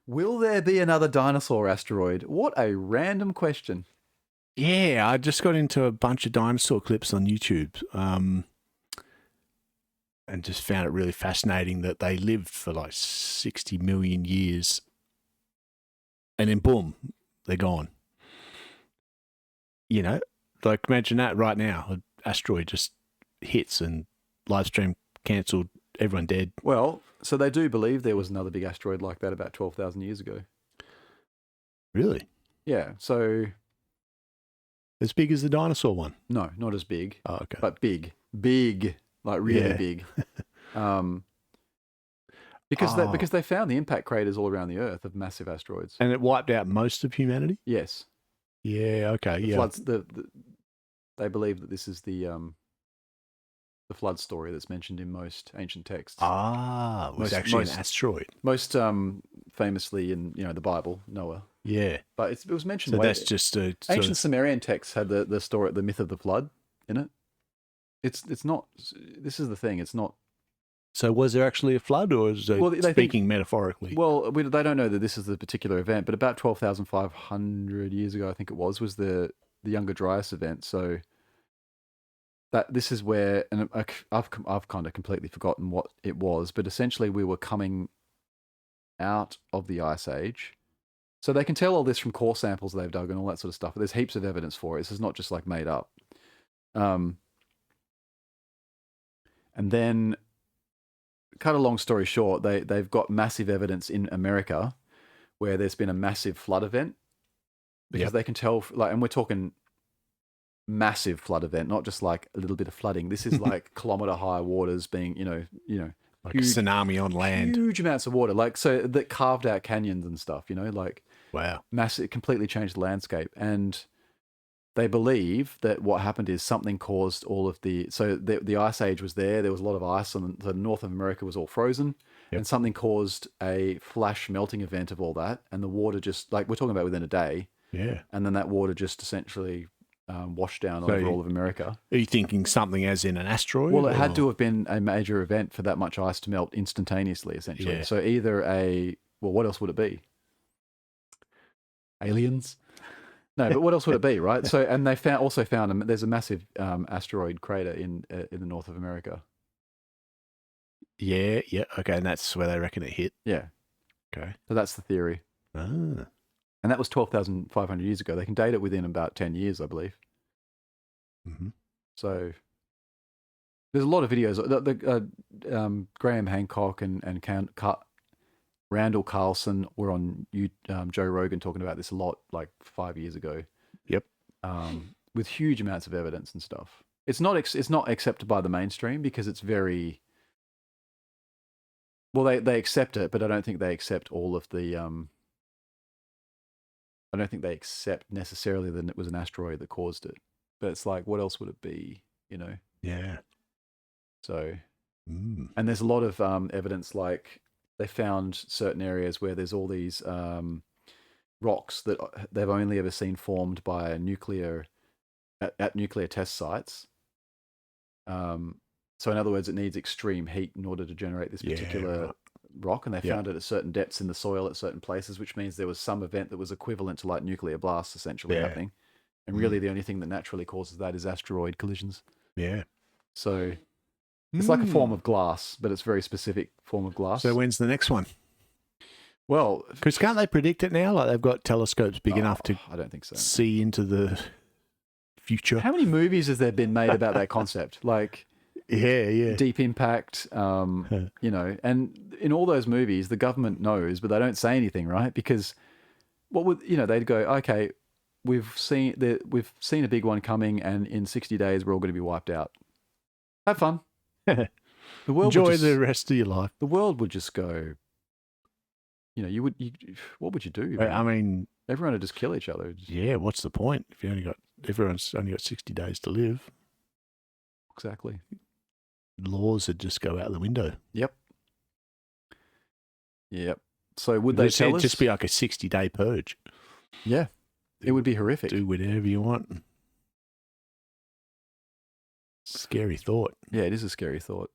Will there be another dinosaur asteroid? What a random question. Yeah, I just got into a bunch of dinosaur clips on YouTube and just found it really fascinating that they lived for like 60 million years and then boom, they're gone. You know, like imagine that right now. An asteroid just hits and live stream cancelled, everyone dead. Well, so they do believe there was another big asteroid like that about 12,000 years ago. Really? Yeah, so... As big as the dinosaur one? No, not as big. Oh, okay. But big. Big. Like really big. Because they found the impact craters all around the Earth of massive asteroids. And it wiped out most of humanity? Yes. Yeah, okay, The floods, they believe that this is the flood story that's mentioned in most ancient texts. Ah, it was actually an asteroid. Most famously in the Bible, Noah. Yeah, but it was mentioned. So that's just a ancient Sumerian texts had the story, the myth of the flood, in it. It's not. This is the thing. It's not. So was there actually a flood, or is it speaking metaphorically? Well, they don't know that this is the particular event, but about 12,500 years ago, I think it was the Younger Dryas event. So that this is where, and I've kind of completely forgotten what it was, but essentially we were coming out of the Ice Age. So they can tell all this from core samples they've dug and all that sort of stuff. But there's heaps of evidence for it. This is not just like made up. And then, cut a long story short, they've got massive evidence in America where there's been a massive flood event because they can tell, like, and we're talking massive flood event, not just like a little bit of flooding. This is like kilometer high waters being, like huge, a tsunami on land, huge amounts of water, like so that carved out canyons and stuff. Like. Wow. Massive, it completely changed the landscape. And they believe that what happened is something caused all of the Ice Age was there. There was a lot of ice, and the North of America was all frozen. Yep. And something caused a flash melting event of all that. And the water just, like we're talking about within a day. Yeah. And then that water just essentially washed down over all of America. Are you thinking something as in an asteroid? Well, it had to have been a major event for that much ice to melt instantaneously, essentially. Yeah. So either what else would it be? Aliens? No, but what else would it be, right? So, and they also found there's a massive asteroid crater in the north of America. Yeah, okay, and that's where they reckon it hit. Yeah. Okay. So that's the theory. Ah. And that was 12,500 years ago. They can date it within about 10 years, I believe. Mm-hmm. So there's a lot of videos. Graham Hancock and Randall Carlson were on Joe Rogan talking about this a lot, like 5 years ago. Yep. With huge amounts of evidence and stuff. It's not accepted by the mainstream because it's very. Well, they accept it, but I don't think they accept all of the. I don't think they accept necessarily that it was an asteroid that caused it. But it's like, what else would it be? Yeah. So, and there's a lot of evidence like. They found certain areas where there's all these rocks that they've only ever seen formed by a nuclear test sites. So in other words, it needs extreme heat in order to generate this particular rock, and they found it at certain depths in the soil at certain places, which means there was some event that was equivalent to like nuclear blasts essentially happening. And really the only thing that naturally causes that is asteroid collisions. Yeah. So it's like a form of glass, but it's a very specific form of glass. So when's the next one? Well, because can't they predict it now? Like they've got telescopes big enough to I don't think so. See into the future. How many movies has there been made about that concept? Like Deep Impact, and in all those movies, the government knows, but they don't say anything, right? Because what would they'd go, okay, we've seen a big one coming, and in 60 days we're all going to be wiped out. Have fun. The world enjoy the rest of your life. The world would just go. What would you do? I mean, everyone would just kill each other. Yeah, what's the point if everyone's only got 60 days to live? Exactly. Laws would just go out the window. Yep. So would they tell us? Just be like a 60-day purge? Yeah, it would be horrific. Do whatever you want. Scary thought. Yeah, it is a scary thought.